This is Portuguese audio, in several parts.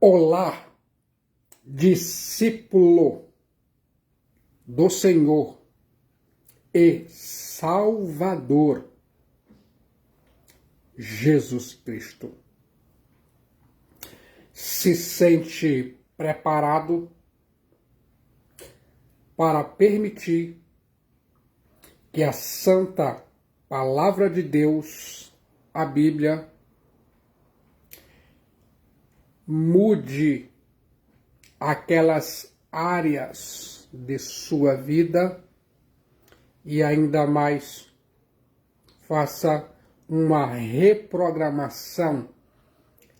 Olá, discípulo do Senhor e Salvador Jesus Cristo. Se sente preparado para permitir que a Santa Palavra de Deus, a Bíblia, mude aquelas áreas de sua vida e ainda mais faça uma reprogramação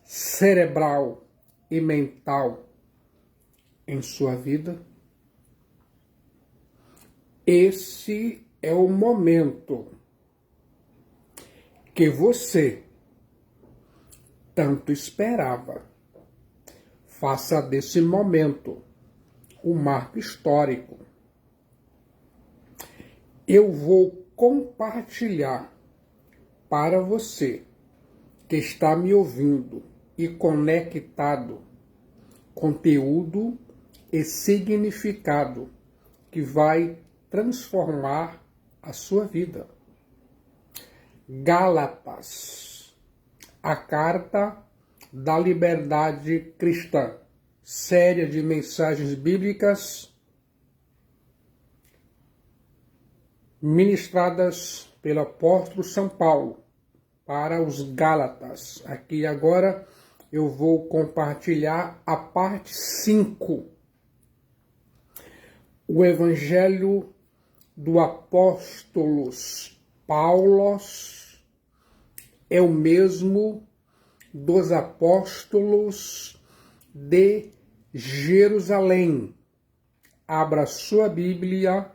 cerebral e mental em sua vida? Esse é o momento que você tanto esperava. Faça desse momento um marco histórico. Eu vou compartilhar para você que está me ouvindo e conectado conteúdo e significado que vai transformar a sua vida. Gálatas, a carta da liberdade cristã, série de mensagens bíblicas ministradas pelo apóstolo São Paulo para os Gálatas. Aqui agora eu vou compartilhar a parte 5. O Evangelho do apóstolo Paulo é o mesmo dos apóstolos de Jerusalém. Abra sua Bíblia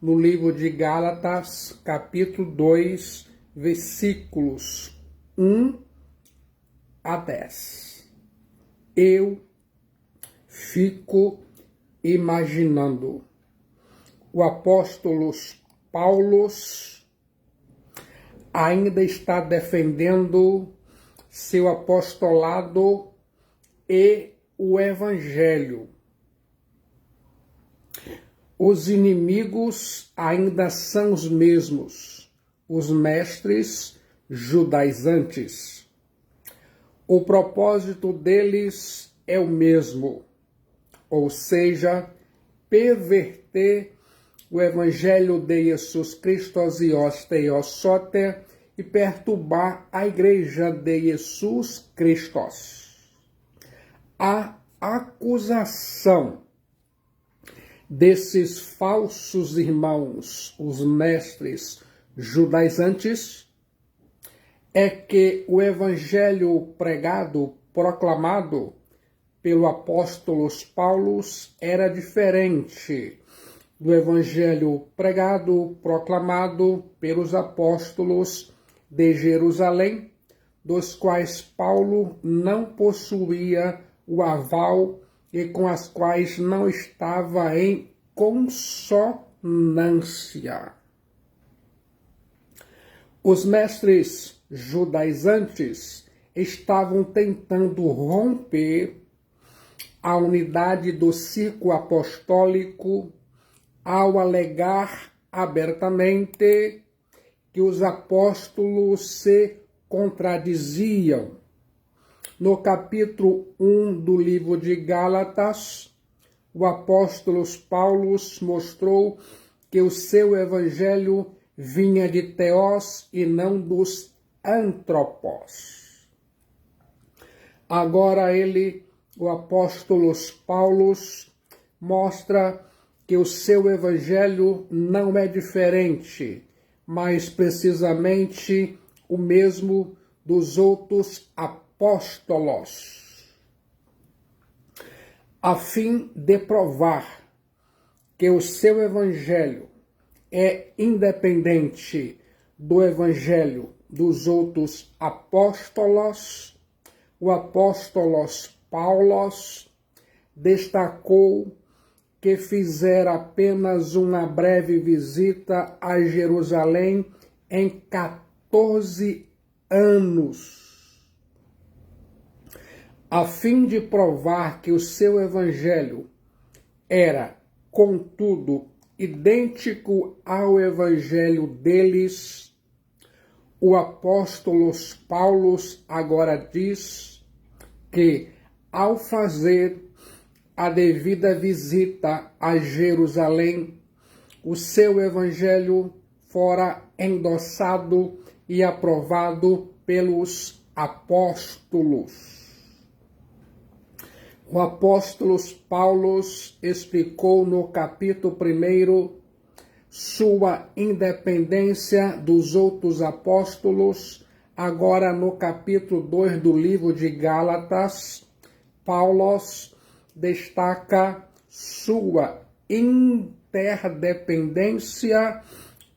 no livro de Gálatas, capítulo 2, versículos 1 a 10. Eu fico imaginando o apóstolo Paulo ainda está defendendo seu apostolado e o Evangelho. Os inimigos ainda são os mesmos, os mestres judaizantes. O propósito deles é o mesmo, ou seja, perverter o Evangelho de Jesus Cristo e perturbar a igreja de Jesus Cristo. A acusação desses falsos irmãos, os mestres judaizantes, é que o evangelho pregado, proclamado pelo apóstolo Paulo era diferente do evangelho pregado, proclamado pelos apóstolos de Jerusalém, dos quais Paulo não possuía o aval e com as quais não estava em consonância. Os mestres judaizantes estavam tentando romper a unidade do círculo apostólico ao alegar abertamente que os apóstolos se contradiziam. No capítulo 1 do livro de Gálatas, o apóstolo Paulo mostrou que o seu evangelho vinha de Theos e não dos antropos. Agora o apóstolo Paulo, mostra que o seu evangelho não é diferente, mas precisamente o mesmo dos outros apóstolos. A fim de provar que o seu evangelho é independente do evangelho dos outros apóstolos, o apóstolo Paulo destacou que fizera apenas uma breve visita a Jerusalém em 14 anos. a fim de provar que o seu evangelho era, contudo, idêntico ao evangelho deles, o apóstolo Paulo agora diz que, ao fazer a devida visita a Jerusalém, o seu evangelho fora endossado e aprovado pelos apóstolos. O apóstolo Paulo explicou no capítulo 1 sua independência dos outros apóstolos. Agora, no capítulo 2 do livro de Gálatas, Paulo destaca sua interdependência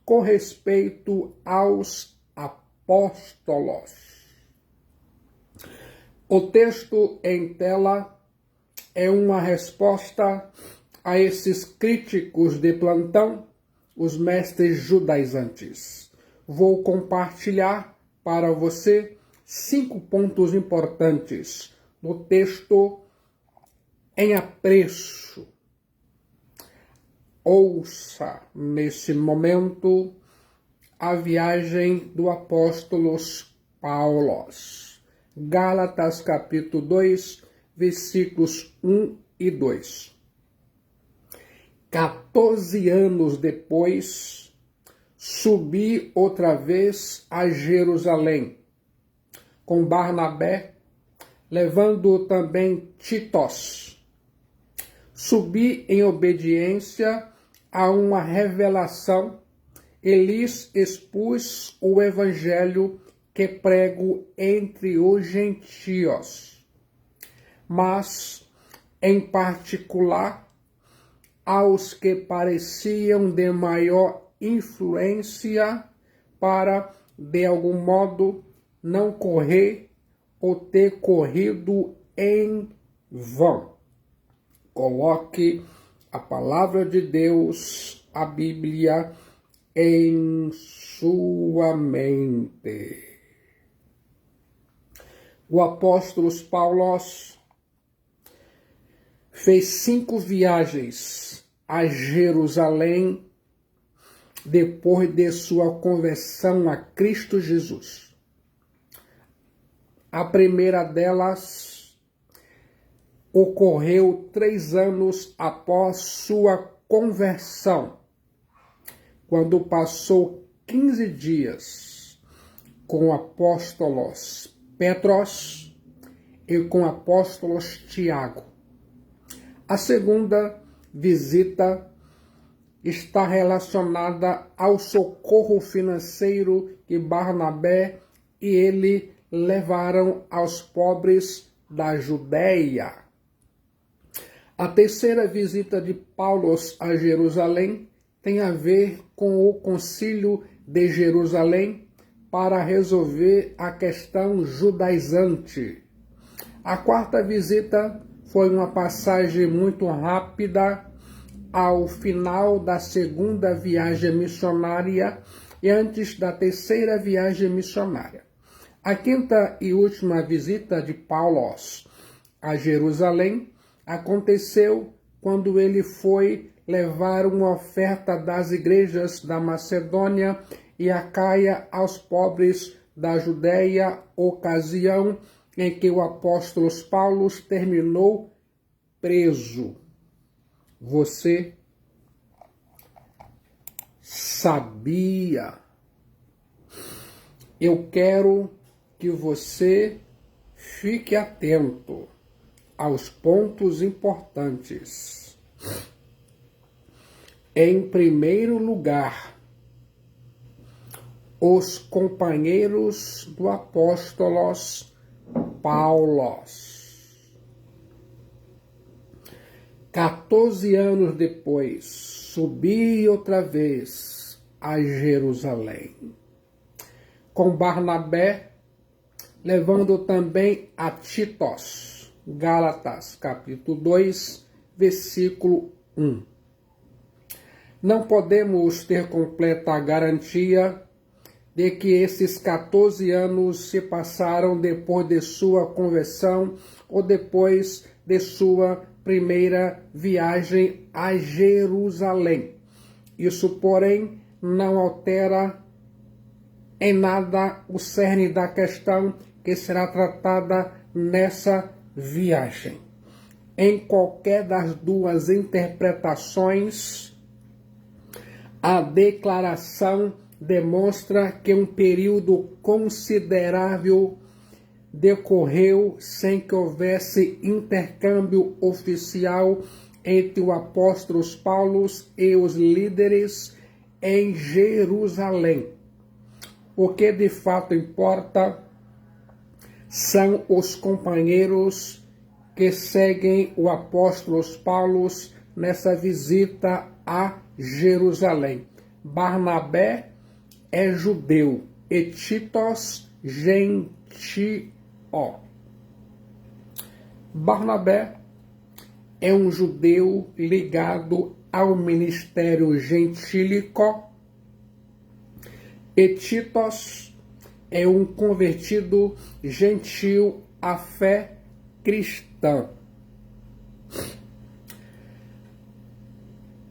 com respeito aos apóstolos. O texto em tela é uma resposta a esses críticos de plantão, os mestres judaizantes. Vou compartilhar para você 5 pontos importantes no texto em apreço. Ouça nesse momento a viagem do apóstolo Paulo. Gálatas capítulo 2, versículos 1 e 2. 14 anos depois, subi outra vez a Jerusalém, com Barnabé, levando também Titos. Subi em obediência a uma revelação e lhes expus o evangelho que prego entre os gentios, mas, em particular, aos que pareciam de maior influência para, de algum modo, não correr ou ter corrido em vão. Coloque a palavra de Deus, a Bíblia, em sua mente. O apóstolo Paulo fez 5 viagens a Jerusalém depois de sua conversão a Cristo Jesus. A primeira delas ocorreu 3 anos após sua conversão, quando passou 15 dias com apóstolos Petros e com apóstolos Tiago. A segunda visita está relacionada ao socorro financeiro que Barnabé e ele levaram aos pobres da Judéia. A terceira visita de Paulo a Jerusalém tem a ver com o Concílio de Jerusalém para resolver a questão judaizante. A quarta visita foi uma passagem muito rápida ao final da segunda viagem missionária e antes da terceira viagem missionária. A quinta e última visita de Paulo a Jerusalém aconteceu quando ele foi levar uma oferta das igrejas da Macedônia e Acaia aos pobres da Judéia, ocasião em que o apóstolo Paulo terminou preso. Você sabia? Eu quero que você fique atento aos pontos importantes. Em primeiro lugar, os companheiros do apóstolo Paulo. 14 anos depois, subi outra vez a Jerusalém, com Barnabé, levando também a Titos. Gálatas, capítulo 2, versículo 1. Não podemos ter completa garantia de que esses 14 anos se passaram depois de sua conversão ou depois de sua primeira viagem a Jerusalém. Isso, porém, não altera em nada o cerne da questão que será tratada nessa viagem. Em qualquer das duas interpretações, a declaração demonstra que um período considerável decorreu sem que houvesse intercâmbio oficial entre o apóstolo Paulo e os líderes em Jerusalém. O que de fato importa são os companheiros que seguem o apóstolo Paulo nessa visita a Jerusalém. Barnabé é judeu e Titos gentio. Barnabé é um judeu ligado ao ministério gentílico e Titos é um convertido gentil à fé cristã.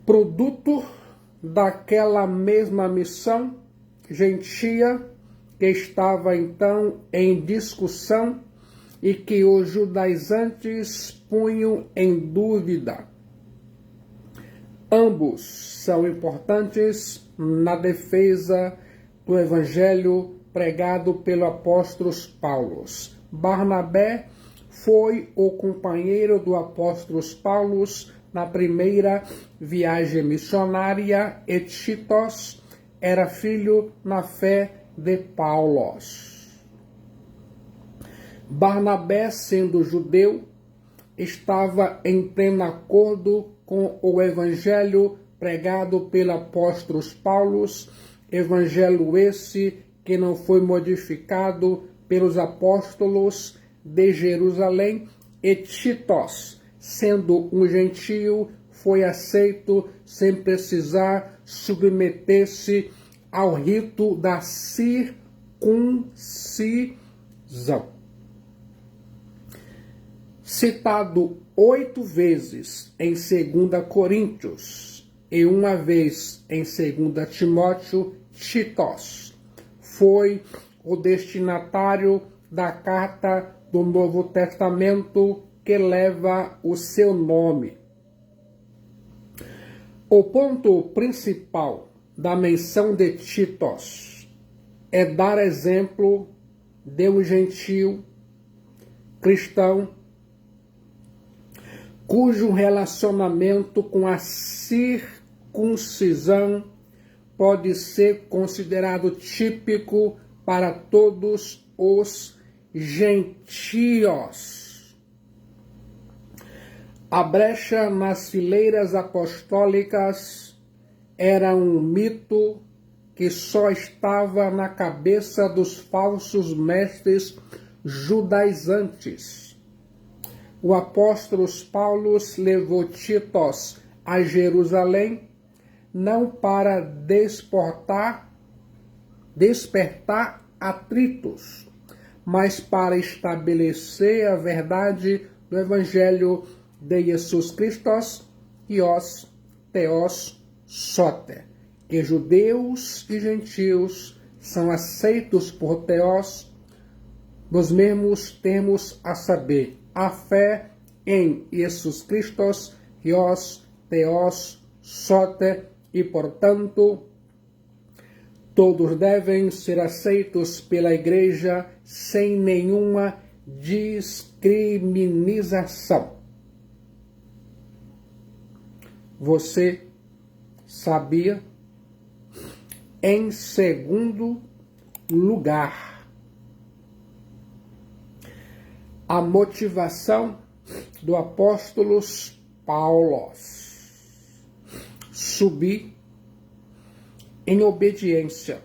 Produto daquela mesma missão gentia que estava então em discussão e que os judaizantes punham em dúvida. Ambos são importantes na defesa do evangelho pregado pelo apóstolo Paulo. Barnabé foi o companheiro do apóstolo Paulo na primeira viagem missionária e Titos era filho na fé de Paulo. Barnabé, sendo judeu, estava em pleno acordo com o evangelho pregado pelo apóstolo Paulo, evangelho esse que não foi modificado pelos apóstolos de Jerusalém, e Titos, sendo um gentio, foi aceito sem precisar submeter-se ao rito da circuncisão. Citado 8 vezes em 2 Coríntios e uma vez em 2 Timóteo, Titos foi o destinatário da carta do Novo Testamento que leva o seu nome. O ponto principal da menção de Titos é dar exemplo de um gentio cristão cujo relacionamento com a circuncisão pode ser considerado típico para todos os gentios. A brecha nas fileiras apostólicas era um mito que só estava na cabeça dos falsos mestres judaizantes. O apóstolo Paulo levou Titos a Jerusalém não para despertar atritos, mas para estabelecer a verdade do Evangelho de Jesus Cristo e os teos soter, que judeus e gentios são aceitos por teos nos mesmos termos, a saber, a fé em Jesus Cristo e os teos soter, e, portanto, todos devem ser aceitos pela Igreja sem nenhuma discriminação. Você sabia? Em segundo lugar, a motivação do apóstolo Paulo subir em obediência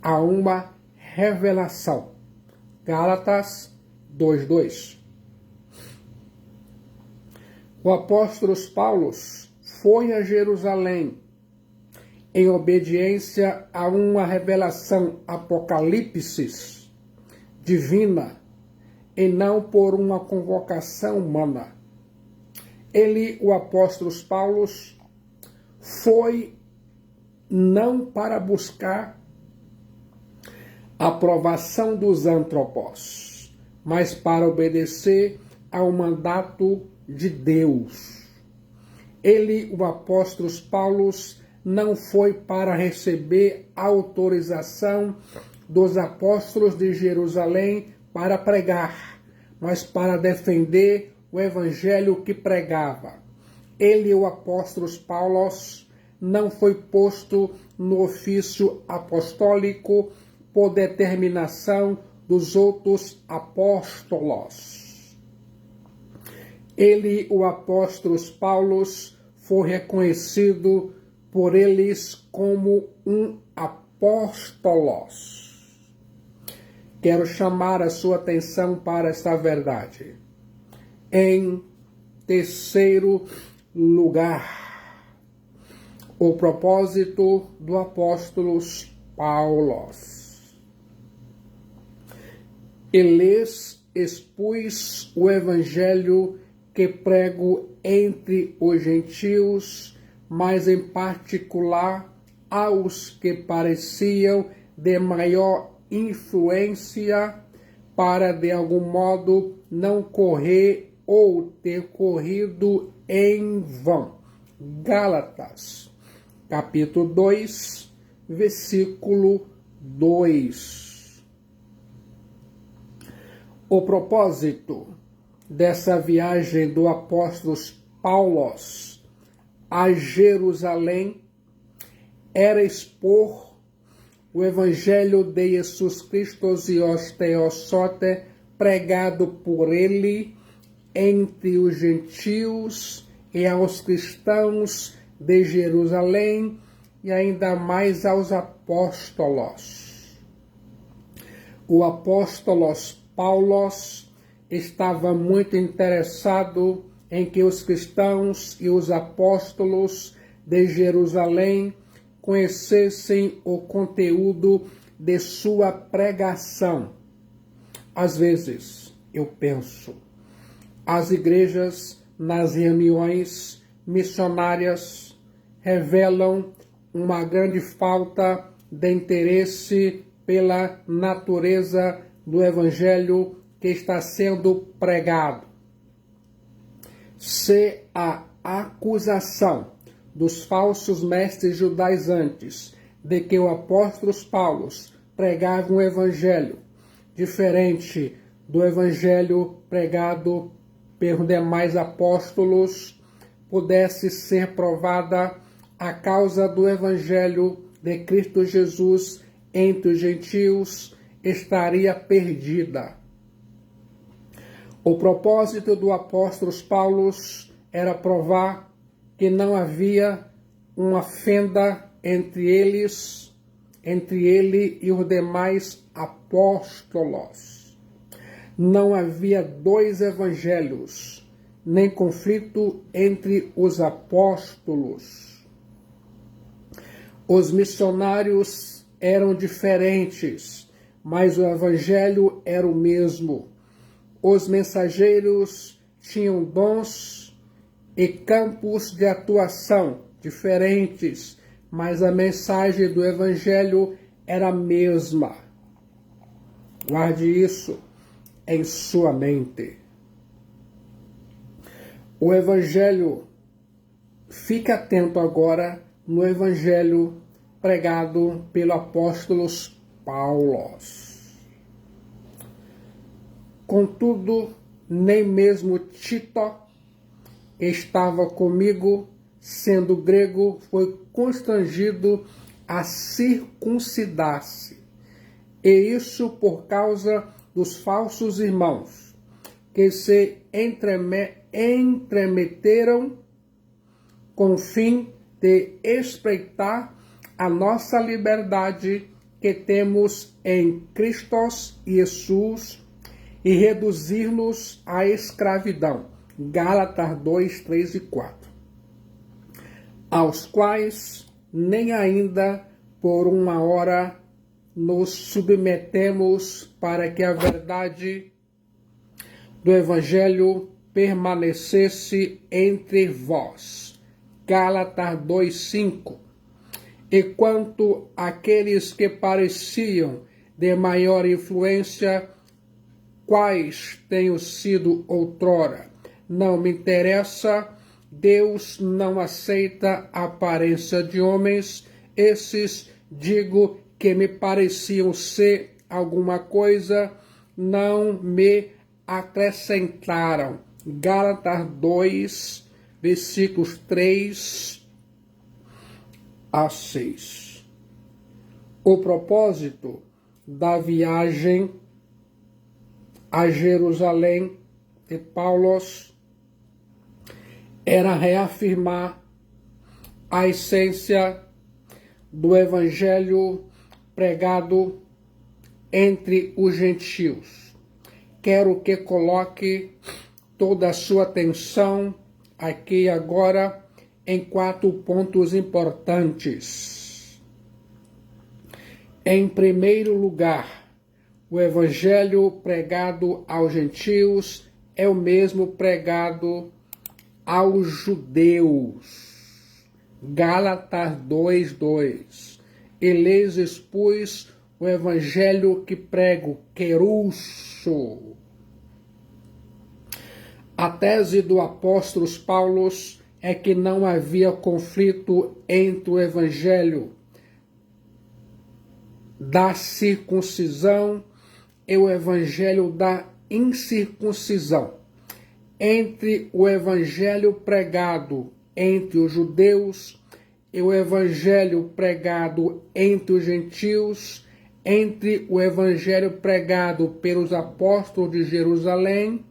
a uma revelação. Gálatas 2:2. O apóstolo Paulo foi a Jerusalém em obediência a uma revelação apocalipse divina e não por uma convocação humana. Ele, o apóstolo Paulo, foi não para buscar a aprovação dos antropós, mas para obedecer ao mandato de Deus. Ele, o apóstolo Paulo, não foi para receber autorização dos apóstolos de Jerusalém para pregar, mas para defender o evangelho que pregava. Ele, o apóstolo Paulo, não foi posto no ofício apostólico por determinação dos outros apóstolos. Ele, o apóstolo Paulo, foi reconhecido por eles como um apóstolo. Quero chamar a sua atenção para esta verdade. Em terceiro lugar, o propósito do apóstolo Paulo. Ele expôs o evangelho que prego entre os gentios, mas em particular aos que pareciam de maior influência, para de algum modo não correr ou ter corrido em vão. Gálatas, capítulo 2, versículo 2. O propósito dessa viagem do apóstolo Paulo a Jerusalém era expor o evangelho de Jesus Cristo e os teossote pregado por ele entre os gentios e aos cristãos de Jerusalém e ainda mais aos apóstolos. O apóstolo Paulo estava muito interessado em que os cristãos e os apóstolos de Jerusalém conhecessem o conteúdo de sua pregação. Às vezes, eu penso, as igrejas nas reuniões missionárias revelam uma grande falta de interesse pela natureza do evangelho que está sendo pregado. Se a acusação dos falsos mestres judaizantes de que o apóstolo Paulo pregava um evangelho diferente do evangelho pregado pelos demais apóstolos pudesse ser provada, a causa do evangelho de Cristo Jesus entre os gentios estaria perdida. O propósito do apóstolo Paulo era provar que não havia uma fenda entre ele e os demais apóstolos. Não havia dois evangelhos, nem conflito entre os apóstolos. Os missionários eram diferentes, mas o evangelho era o mesmo. Os mensageiros tinham dons e campos de atuação diferentes, mas a mensagem do evangelho era a mesma. Guarde isso em sua mente. O evangelho, fique atento agora no evangelho pregado pelo apóstolo Paulo. Contudo, nem mesmo Tito, que estava comigo, sendo grego, foi constrangido a circuncidar-se. E isso por causa dos falsos irmãos, que se entremeteram com o fim de espreitar a nossa liberdade que temos em Cristo Jesus e reduzir-nos à escravidão. Gálatas 2, 3 e 4. Aos quais nem ainda por uma hora nos submetemos para que a verdade do Evangelho permanecesse entre vós. Gálatas 2:5. E quanto àqueles que pareciam de maior influência, quais tenham sido outrora, não me interessa. Deus não aceita a aparência de homens. Esses, digo, que me pareciam ser alguma coisa, não me acrescentaram. Gálatas 2, versículos 3 a 6. O propósito da viagem a Jerusalém de Paulo era reafirmar a essência do evangelho pregado entre os gentios. Quero que coloque toda a sua atenção aqui agora em 4 pontos importantes. Em primeiro lugar, o evangelho pregado aos gentios é o mesmo pregado aos judeus. Gálatas 2:2. E lhes expus o evangelho que prego, querusso. A tese do apóstolo Paulo é que não havia conflito entre o evangelho da circuncisão e o evangelho da incircuncisão, entre o evangelho pregado entre os judeus e o evangelho pregado entre os gentios, entre o evangelho pregado pelos apóstolos de Jerusalém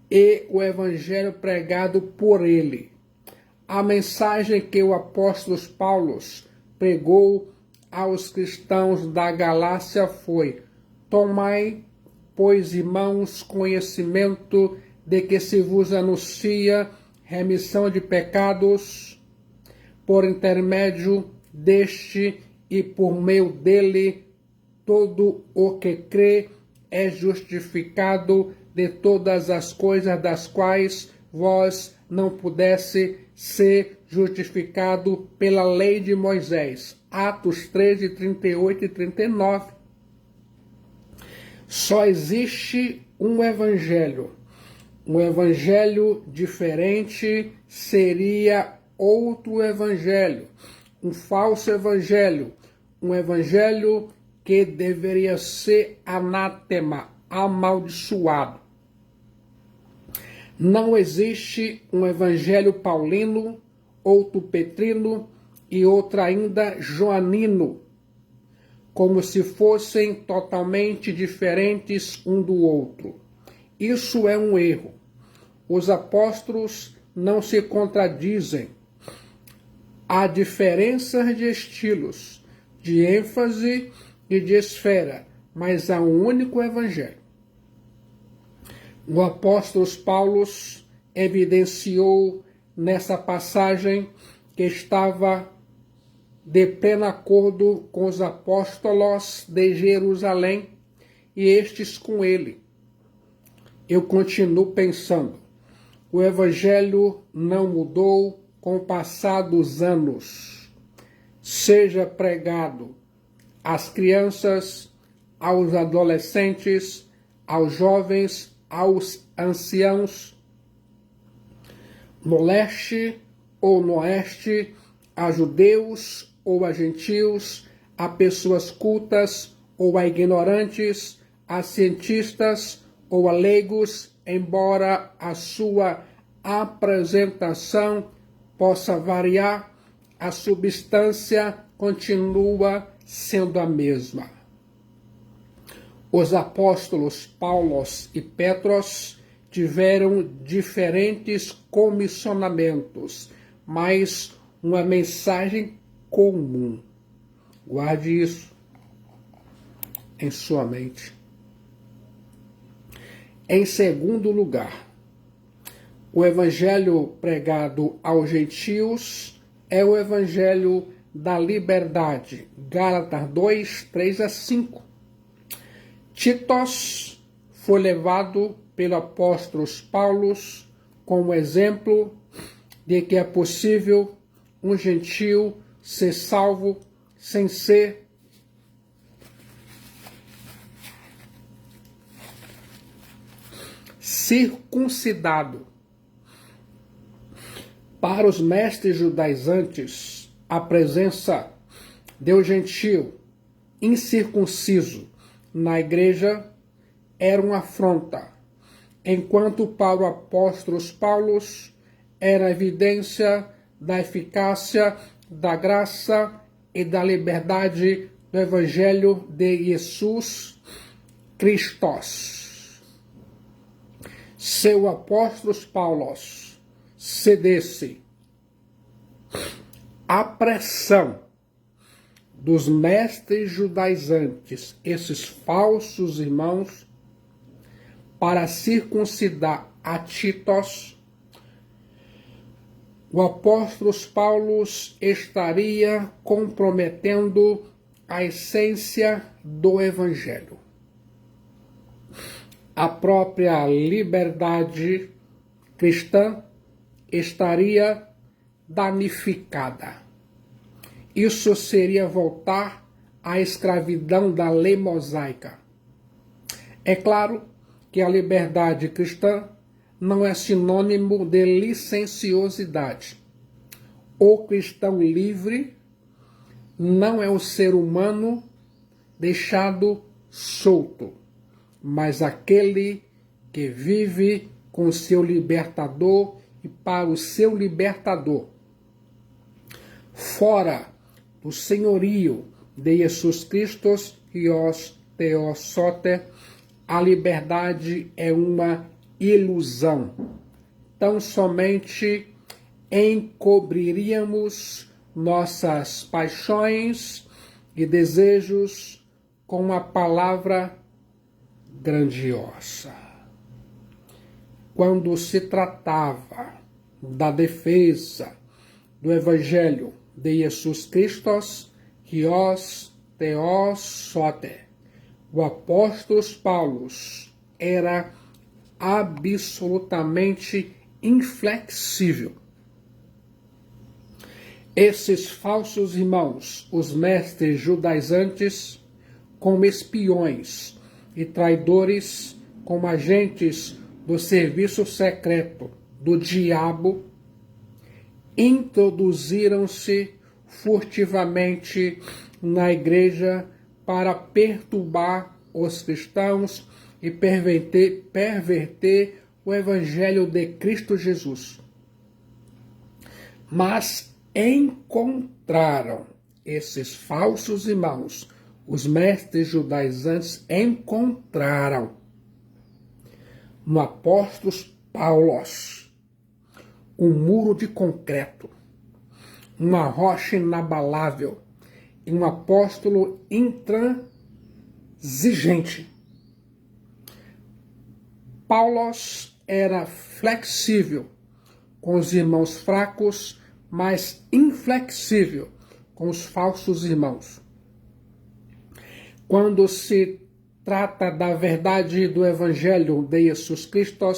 e o evangelho pregado por ele. A mensagem que o apóstolo Paulo pregou aos cristãos da Galácia foi: tomai, pois, irmãos, conhecimento de que se vos anuncia remissão de pecados por intermédio deste, e por meio dele todo o que crê é justificado de todas as coisas das quais vós não pudesse ser justificado pela lei de Moisés. Atos 13, 38 e 39. Só existe um evangelho. Um evangelho diferente seria outro evangelho, um falso evangelho, um evangelho que deveria ser anátema, amaldiçoado. Não existe um evangelho paulino, outro petrino e outro ainda joanino, como se fossem totalmente diferentes um do outro. Isso é um erro. Os apóstolos não se contradizem. Há diferenças de estilos, de ênfase e de esfera, mas há um único evangelho. O apóstolo Paulo evidenciou nessa passagem que estava de pleno acordo com os apóstolos de Jerusalém e estes com ele. Eu continuo pensando, o evangelho não mudou com o passar dos anos. Seja pregado às crianças, aos adolescentes, aos jovens, aos anciãos, no leste ou no oeste, a judeus ou a gentios, a pessoas cultas ou a ignorantes, a cientistas ou a leigos, embora a sua apresentação possa variar, a substância continua sendo a mesma. Os apóstolos Paulo e Petros tiveram diferentes comissionamentos, mas uma mensagem comum. Guarde isso em sua mente. Em segundo lugar, o evangelho pregado aos gentios é o evangelho da liberdade. Gálatas 2, 3 a 5. Titos foi levado pelo apóstolo Paulo como exemplo de que é possível um gentio ser salvo sem ser circuncidado. Para os mestres judaizantes, a presença do gentio incircunciso na igreja era uma afronta, enquanto para o apóstolo Paulo era evidência da eficácia, da graça e da liberdade do Evangelho de Jesus Cristo. Se o apóstolo Paulo cedesse à pressão dos mestres judaizantes, esses falsos irmãos, para circuncidar a Titos, o apóstolo Paulo estaria comprometendo a essência do Evangelho. A própria liberdade cristã estaria danificada. Isso seria voltar à escravidão da lei mosaica. É claro que a liberdade cristã não é sinônimo de licenciosidade. O cristão livre não é o ser humano deixado solto, mas aquele que vive com o seu libertador e para o seu libertador. Fora do senhorio de Jesus Cristo e os teossote, a liberdade é uma ilusão. Tão somente encobriríamos nossas paixões e desejos com uma palavra grandiosa. Quando se tratava da defesa do Evangelho de Jesus Cristo, que os teossote, o apóstolo Paulo era absolutamente inflexível. Esses falsos irmãos, os mestres judaizantes, como espiões e traidores, como agentes do serviço secreto do diabo, introduziram-se furtivamente na igreja para perturbar os cristãos e perverter o Evangelho de Cristo Jesus. Mas encontraram esses falsos irmãos, os mestres judaizantes encontraram no apóstolo Paulo um muro de concreto, uma rocha inabalável e um apóstolo intransigente. Paulo era flexível com os irmãos fracos, mas inflexível com os falsos irmãos. Quando se trata da verdade do Evangelho de Jesus Cristo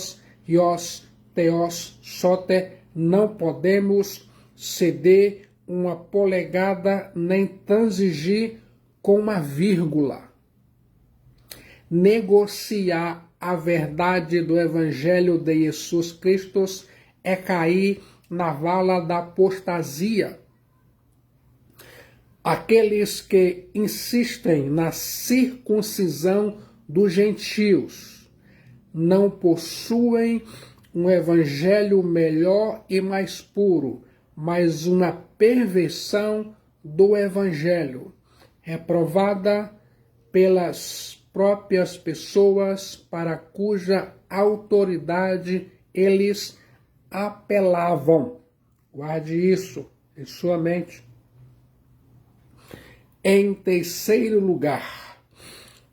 e os teossote, não podemos ceder uma polegada nem transigir com uma vírgula. Negociar a verdade do Evangelho de Jesus Cristo é cair na vala da apostasia. Aqueles que insistem na circuncisão dos gentios não possuem um evangelho melhor e mais puro, mas uma perversão do evangelho, reprovada pelas próprias pessoas para cuja autoridade eles apelavam. Guarde isso em sua mente. Em terceiro lugar,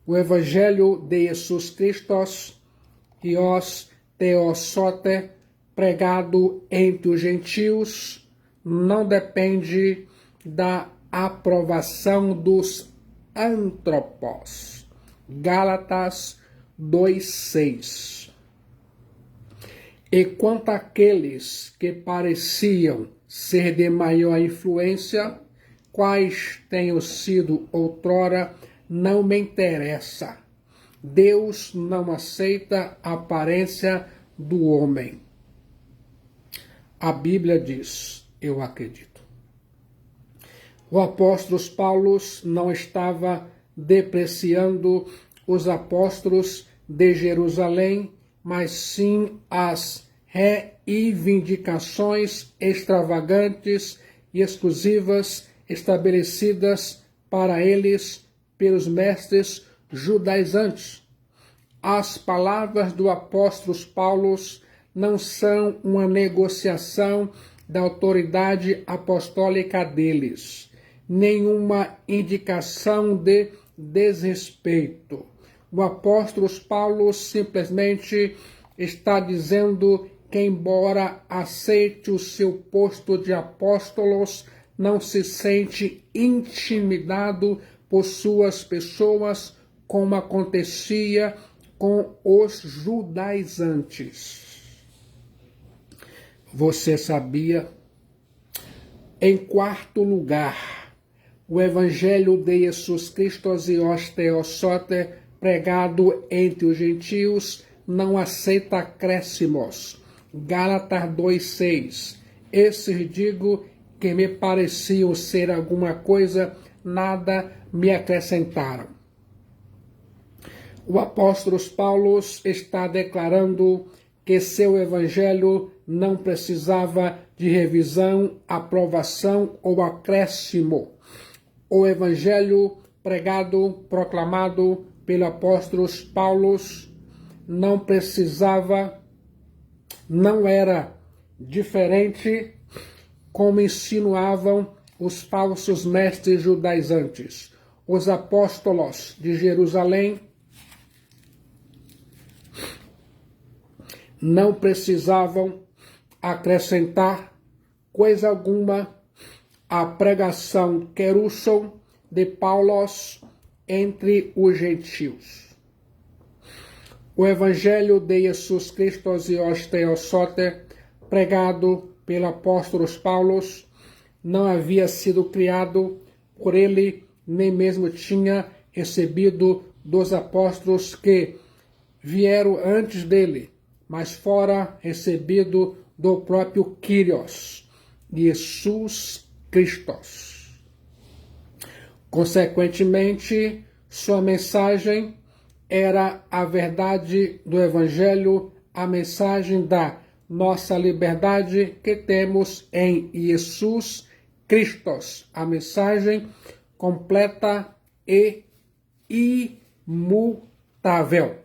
o Evangelho de Jesus Cristo e os teossote, pregado entre os gentios, não depende da aprovação dos antropós. Gálatas 2:6. E quanto àqueles que pareciam ser de maior influência, quais tenham sido outrora, não me interessa. Deus não aceita a aparência do homem. A Bíblia diz, eu acredito. O apóstolo Paulo não estava depreciando os apóstolos de Jerusalém, mas sim as reivindicações extravagantes e exclusivas estabelecidas para eles pelos mestres judaizantes. As palavras do apóstolo Paulo não são uma negociação da autoridade apostólica deles, nenhuma indicação de desrespeito. O apóstolo Paulo simplesmente está dizendo que, embora aceite o seu posto de apóstolos, não se sente intimidado por suas pessoas, como acontecia com os judaizantes. Você sabia? Em quarto lugar, o Evangelho de Jesus Cristo e Theosote, pregado entre os gentios, não aceita acréscimos. Gálatas 2:6. Esses digo que me pareciam ser alguma coisa, nada me acrescentaram. O apóstolo Paulo está declarando que seu evangelho não precisava de revisão, aprovação ou acréscimo. O evangelho pregado, proclamado pelo apóstolo Paulo não precisava, não era diferente como insinuavam os falsos mestres judaizantes. Os apóstolos de Jerusalém não precisavam acrescentar coisa alguma à pregação querusson de Paulo entre os gentios. O Evangelho de Jesus Cristo e Theosote, pregado pelo apóstolo Paulo, não havia sido criado por ele, nem mesmo tinha recebido dos apóstolos que vieram antes dele, mas fora recebido do próprio Kyrios, Jesus Cristo. Consequentemente, sua mensagem era a verdade do Evangelho, a mensagem da nossa liberdade que temos em Jesus Cristo, a mensagem completa e imutável.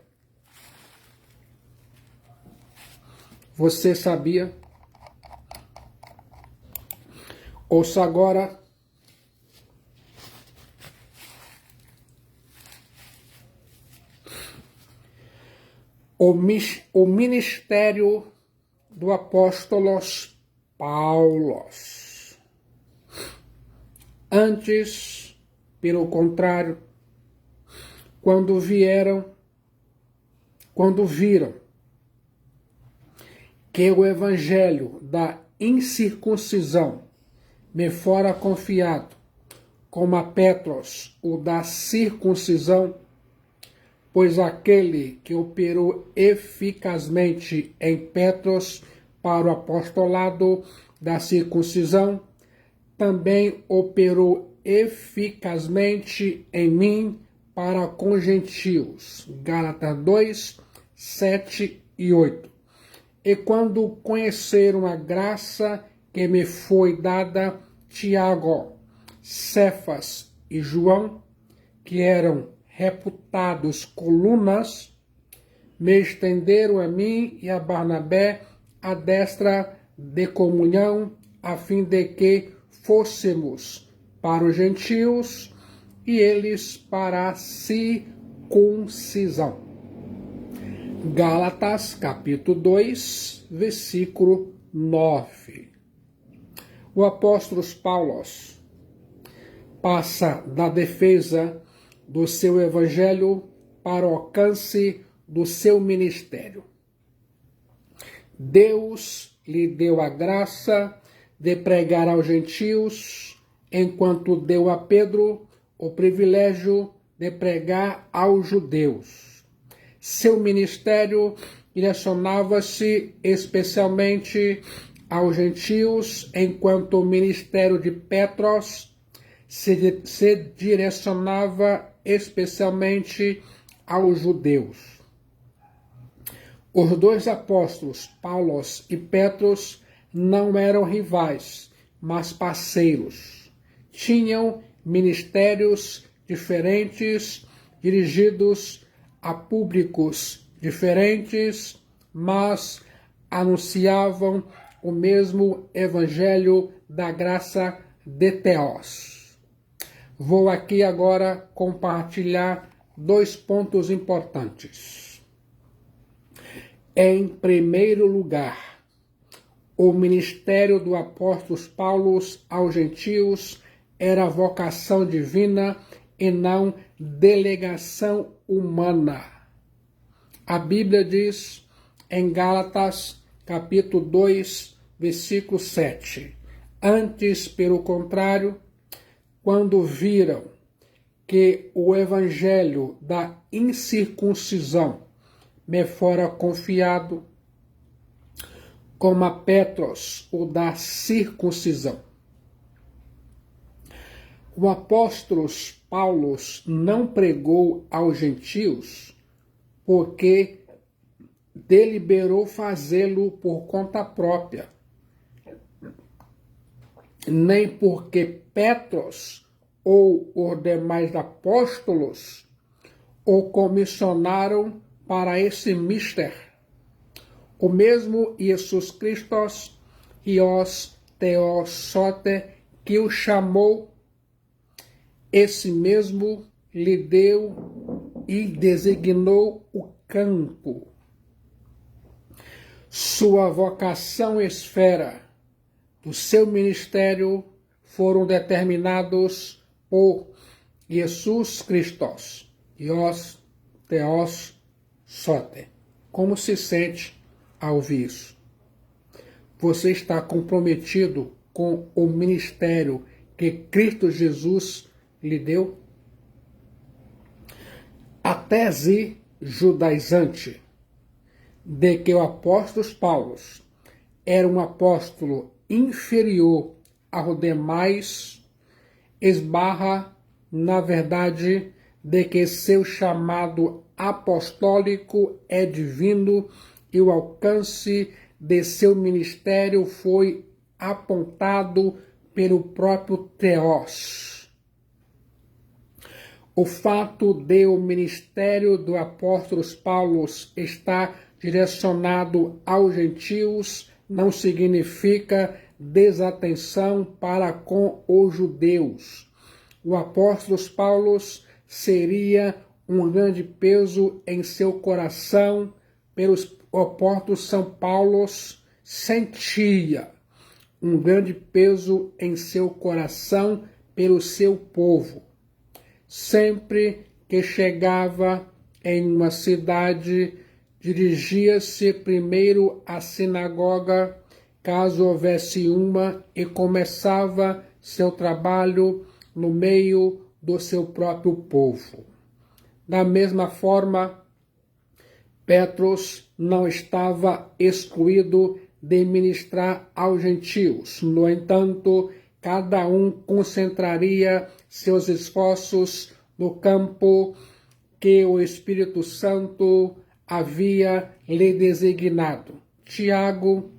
Você sabia? Ouça agora o ministério do apóstolo Paulo. Antes, pelo contrário, quando viram que o evangelho da incircuncisão me fora confiado, como a Petros o da circuncisão, pois aquele que operou eficazmente em Petros para o apostolado da circuncisão, também operou eficazmente em mim para com gentios. Gálatas 2, 7 e 8. E quando conheceram a graça que me foi dada, Tiago, Cefas e João, que eram reputados colunas, me estenderam a mim e a Barnabé a destra de comunhão, a fim de que fôssemos para os gentios e eles para a circuncisão. Gálatas, capítulo 2, versículo 9. O apóstolo Paulo passa da defesa do seu evangelho para o alcance do seu ministério. Deus lhe deu a graça de pregar aos gentios, enquanto deu a Pedro o privilégio de pregar aos judeus. Seu ministério direcionava-se especialmente aos gentios, enquanto o ministério de Petros se direcionava especialmente aos judeus. Os dois apóstolos, Paulo e Petros, não eram rivais, mas parceiros. Tinham ministérios diferentes, dirigidos a públicos diferentes, mas anunciavam o mesmo evangelho da graça de Deus. Vou aqui agora compartilhar 2 pontos importantes. Em primeiro lugar, o ministério do apóstolo Paulo aos gentios era vocação divina e não delegação humana. A Bíblia diz em Gálatas, capítulo 2, versículo 7. Antes, pelo contrário, quando viram que o evangelho da incircuncisão me fora confiado, como a Petros, o da circuncisão. O apóstolo Paulo não pregou aos gentios porque deliberou fazê-lo por conta própria, nem porque Petros ou os demais apóstolos o comissionaram para esse mister. O mesmo Jesus Cristo, Hios Theos Sote, que o chamou, esse mesmo lhe deu e designou o campo. Sua vocação e esfera do seu ministério foram determinados por Jesus Cristo, Hios Theos Sote. Como se sente ao ouvir isso? Você está comprometido com o ministério que Cristo Jesus lhe deu? A tese judaizante de que o apóstolo Paulo era um apóstolo inferior aos demais esbarra na verdade de que seu chamado apostólico é divino e o alcance de seu ministério foi apontado pelo próprio Theos. O fato de o ministério do apóstolo Paulo estar direcionado aos gentios não significa desatenção para com os judeus. O apóstolo Paulo seria um grande peso em seu coração, pelos apóstolo São Paulo sentia um grande peso em seu coração pelo seu povo. Sempre que chegava em uma cidade, dirigia-se primeiro à sinagoga, caso houvesse uma, e começava seu trabalho no meio do seu próprio povo. Da mesma forma, Petros não estava excluído de ministrar aos gentios. No entanto, cada um concentraria seus esforços no campo que o Espírito Santo havia lhe designado. Tiago,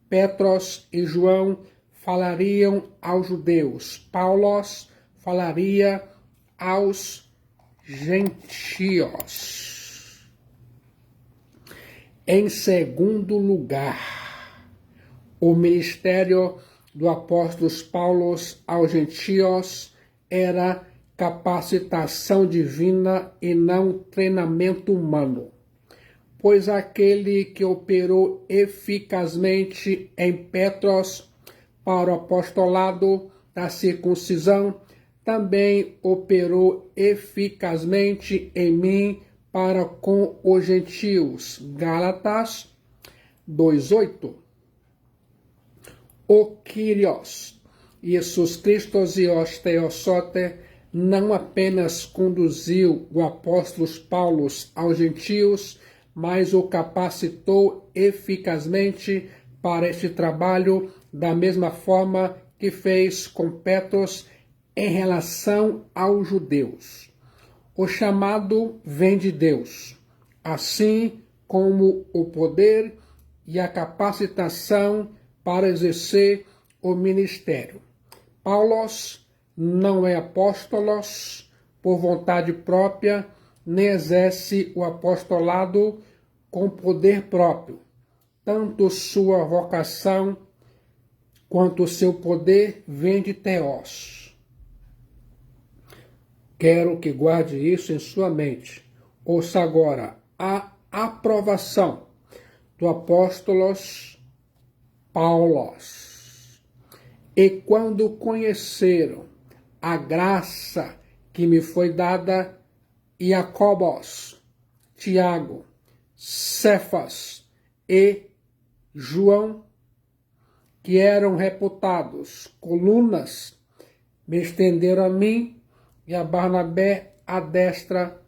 Petros e João falariam aos judeus. Paulo falaria aos gentios. Em segundo lugar, o ministério do apóstolo Paulo aos gentios era capacitação divina e não treinamento humano, pois aquele que operou eficazmente em Petros para o apostolado da circuncisão também operou eficazmente em mim para com os gentios. Gálatas 2:8. O Kyrios, Jesus Cristo e os Theosote, não apenas conduziu o apóstolo Paulo aos gentios, mas o capacitou eficazmente para este trabalho, da mesma forma que fez com Petros em relação aos judeus. O chamado vem de Deus, assim como o poder e a capacitação para exercer o ministério. Paulo não é apóstolo por vontade própria, nem exerce o apostolado com poder próprio. Tanto sua vocação quanto seu poder vem de Theos. Quero que guarde isso em sua mente. Ouça agora a aprovação do apóstolo Paulo. E quando conheceram a graça que me foi dada, Jacobos, Tiago, Cefas e João, que eram reputados colunas, me estenderam a mim e a Barnabé à destra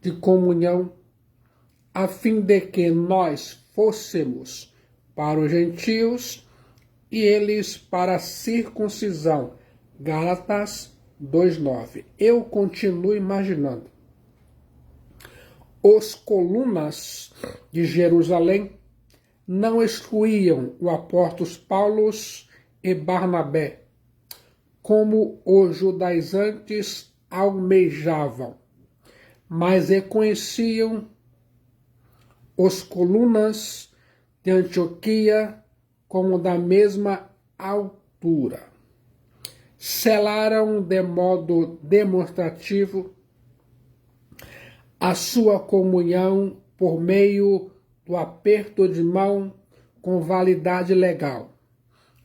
de comunhão, a fim de que nós fôssemos para os gentios e eles para a circuncisão. Gálatas 2:9. Eu continuo imaginando. Os colunas de Jerusalém não excluíam o apóstolo Paulo e Barnabé, como os judaizantes almejavam, mas reconheciam os colunas de Antioquia como da mesma altura. Selaram de modo demonstrativo a sua comunhão por meio do aperto de mão com validade legal.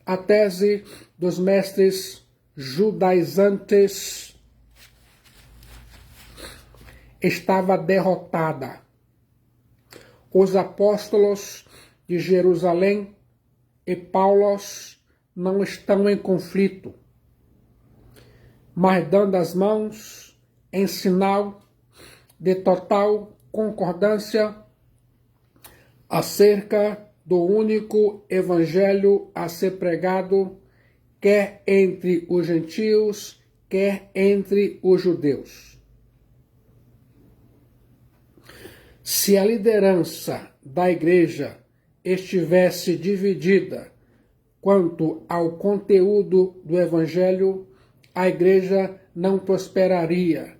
A tese dos mestres judaizantes estava derrotada. Os apóstolos de Jerusalém e Paulo não estão em conflito, mas dando as mãos em sinal de total concordância acerca do único evangelho a ser pregado, quer entre os gentios, quer entre os judeus. Se a liderança da igreja estivesse dividida quanto ao conteúdo do evangelho, a igreja não prosperaria,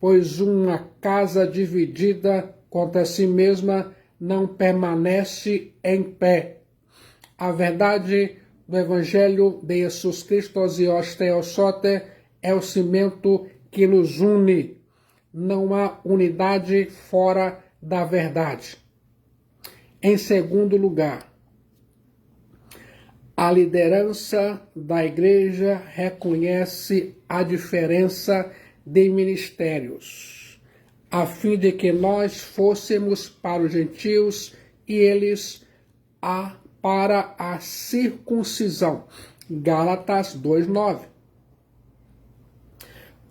pois uma casa dividida contra si mesma não permanece em pé. A verdade do Evangelho de Jesus Cristo e os Theosote é o cimento que nos une. Não há unidade fora da verdade. Em segundo lugar, a liderança da igreja reconhece a diferença de ministérios, a fim de que nós fôssemos para os gentios e eles para a circuncisão. Gálatas 2:9.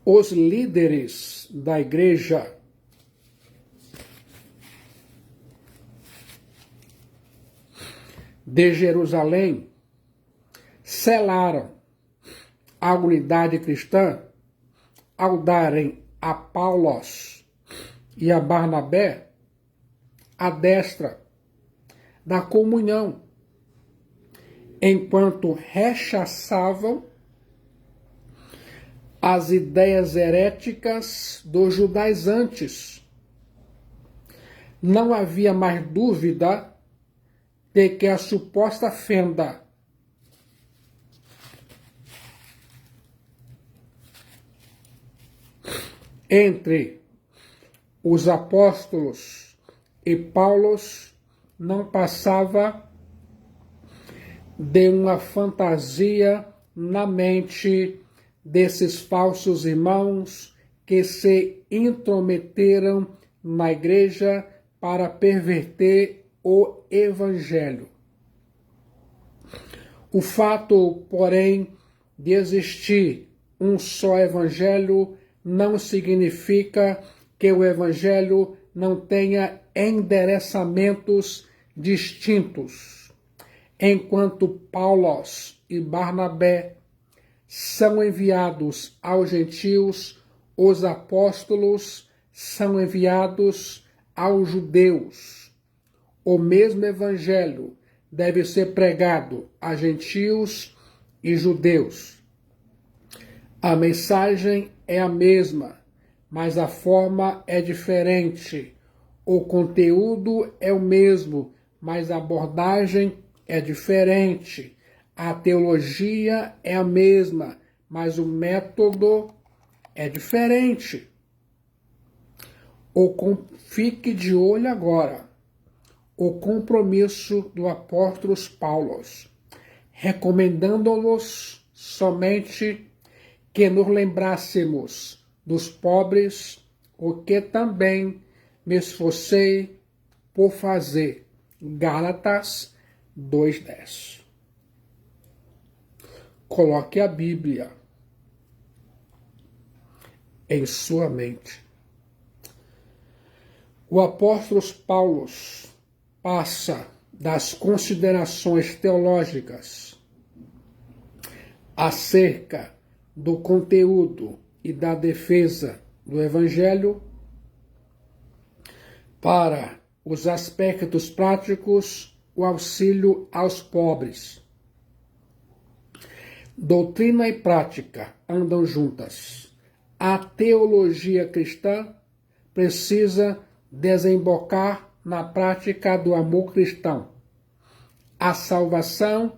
Os líderes da igreja de Jerusalém selaram a unidade cristã ao darem a Paulo e a Barnabé a destra da comunhão, enquanto rechaçavam as ideias heréticas dos judaizantes. Não havia mais dúvida de que a suposta fenda entre os apóstolos e Paulo não passava de uma fantasia na mente desses falsos irmãos que se intrometeram na igreja para perverter o evangelho. O fato, porém, de existir um só evangelho não significa que o evangelho não tenha endereçamentos distintos. Enquanto Paulo e Barnabé são enviados aos gentios, os apóstolos são enviados aos judeus. O mesmo evangelho deve ser pregado a gentios e judeus. A mensagem é a mesma, mas a forma é diferente. O conteúdo é o mesmo, mas a abordagem é diferente. A teologia é a mesma, mas o método é diferente. Fique de olho agora. O compromisso do apóstolo Paulo, recomendando-nos somente que nos lembrássemos dos pobres, o que também me esforcei por fazer. Gálatas 2:10. Coloque a Bíblia em sua mente. O apóstolo Paulo passa das considerações teológicas acerca do conteúdo e da defesa do Evangelho para os aspectos práticos, o auxílio aos pobres. Doutrina e prática andam juntas. A teologia cristã precisa desembocar na prática do amor cristão. A salvação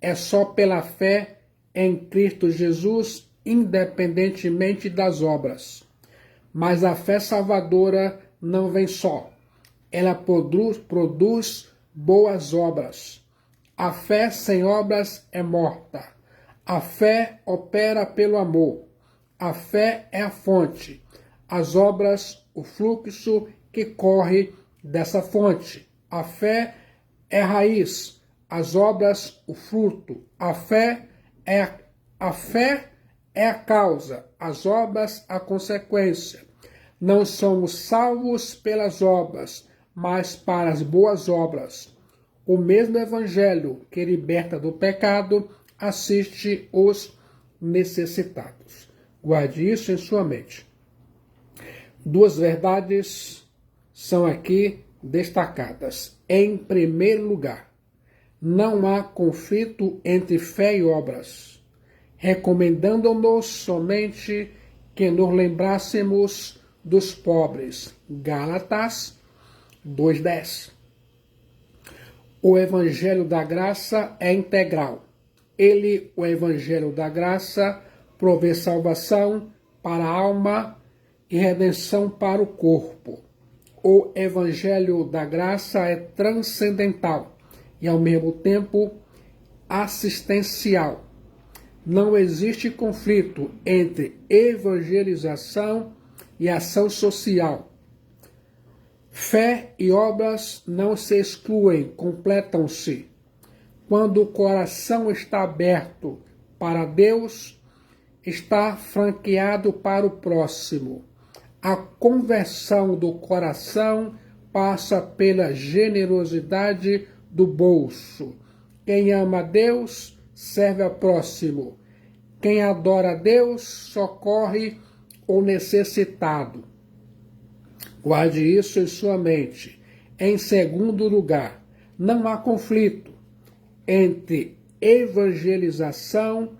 é só pela fé em Cristo Jesus, independentemente das obras. Mas a fé salvadora não vem só. Ela produz boas obras. A fé sem obras é morta. A fé opera pelo amor. A fé é a fonte. As obras, o fluxo que corre dessa fonte. A fé é a raiz. As obras, o fruto. A fé é a causa. As obras, a consequência. Não somos salvos pelas obras, mas para as boas obras. O mesmo evangelho que liberta do pecado assiste os necessitados. Guarde isso em sua mente. Duas verdades são aqui destacadas. Em primeiro lugar, não há conflito entre fé e obras, recomendando-nos somente que nos lembrássemos dos pobres. Gálatas 2:10. O Evangelho da Graça é integral. Ele, o Evangelho da Graça, provê salvação para a alma e redenção para o corpo. O Evangelho da Graça é transcendental e, ao mesmo tempo, assistencial. Não existe conflito entre evangelização e ação social. Fé e obras não se excluem, completam-se. Quando o coração está aberto para Deus, está franqueado para o próximo. A conversão do coração passa pela generosidade do bolso. Quem ama a Deus, serve ao próximo. Quem adora a Deus, socorre o necessitado. Guarde isso em sua mente. Em segundo lugar, não há conflito entre evangelização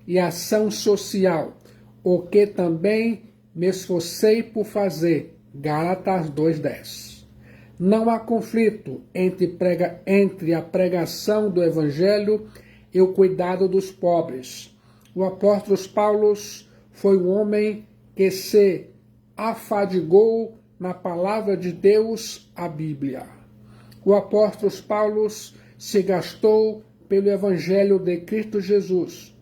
e ação social, o que também me esforcei por fazer. Gálatas 2:10. Não há conflito entre a pregação do Evangelho e o cuidado dos pobres. O apóstolo Paulo foi um homem que se afadigou na palavra de Deus, a Bíblia. O apóstolo Paulo se gastou pelo Evangelho de Cristo Jesus.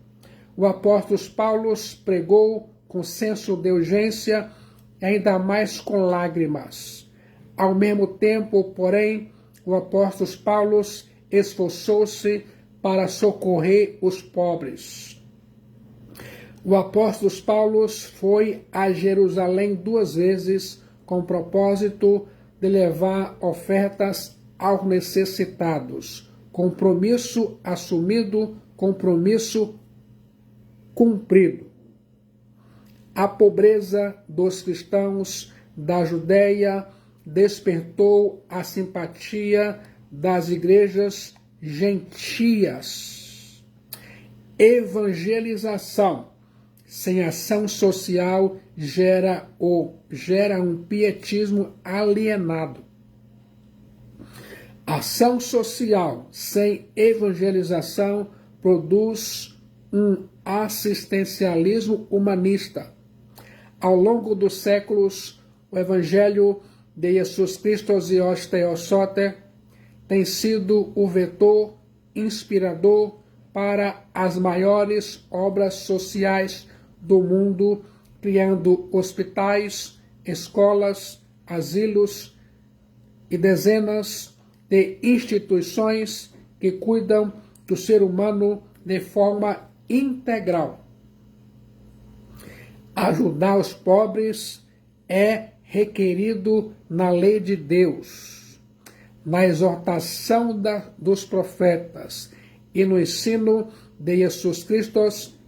O apóstolo Paulo pregou com senso de urgência e ainda mais com lágrimas. Ao mesmo tempo, porém, o apóstolo Paulo esforçou-se para socorrer os pobres. O apóstolo Paulo foi a Jerusalém 2 vezes com o propósito de levar ofertas aos necessitados. Compromisso assumido, compromisso cumprido. A pobreza dos cristãos da Judéia despertou a simpatia das igrejas gentias. Evangelização sem ação social gera um pietismo alienado. Ação social sem evangelização produz um assistencialismo humanista. Ao longo dos séculos, o Evangelho de Jesus Cristo e os Theos Soter tem sido o vetor inspirador para as maiores obras sociais do mundo, criando hospitais, escolas, asilos e dezenas de instituições que cuidam do ser humano de forma integral. Ajudar os pobres é requerido na lei de Deus, na exortação dos profetas e no ensino de Jesus Cristo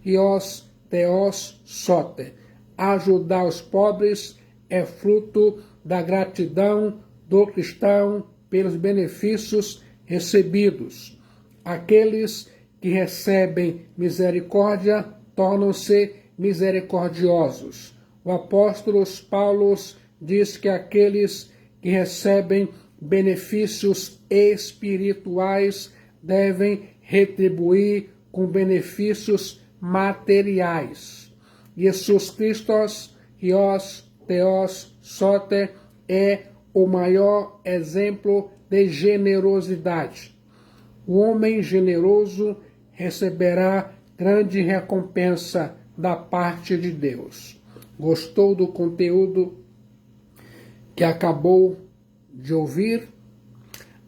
e os Theos Soter. Ajudar os pobres é fruto da gratidão do cristão pelos benefícios recebidos. Aqueles que recebem misericórdia tornam-se misericordiosos. O apóstolo Paulo diz que aqueles que recebem benefícios espirituais devem retribuir com benefícios materiais. Jesus Cristo e os Theos Soter é o maior exemplo de generosidade. O homem generoso receberá grande recompensa da parte de Deus. Gostou do conteúdo que acabou de ouvir?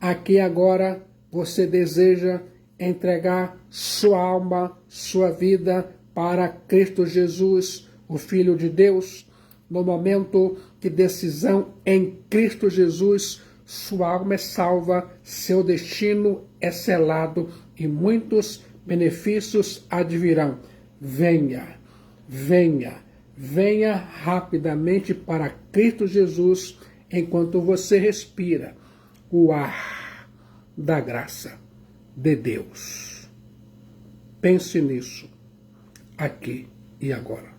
Aqui agora você deseja entregar sua alma, sua vida para Cristo Jesus, o Filho de Deus? No momento de decisão em Cristo Jesus, sua alma é salva, seu destino é selado e muitos benefícios advirão. Venha, venha, venha rapidamente para Cristo Jesus enquanto você respira o ar da graça de Deus. Pense nisso, aqui e agora.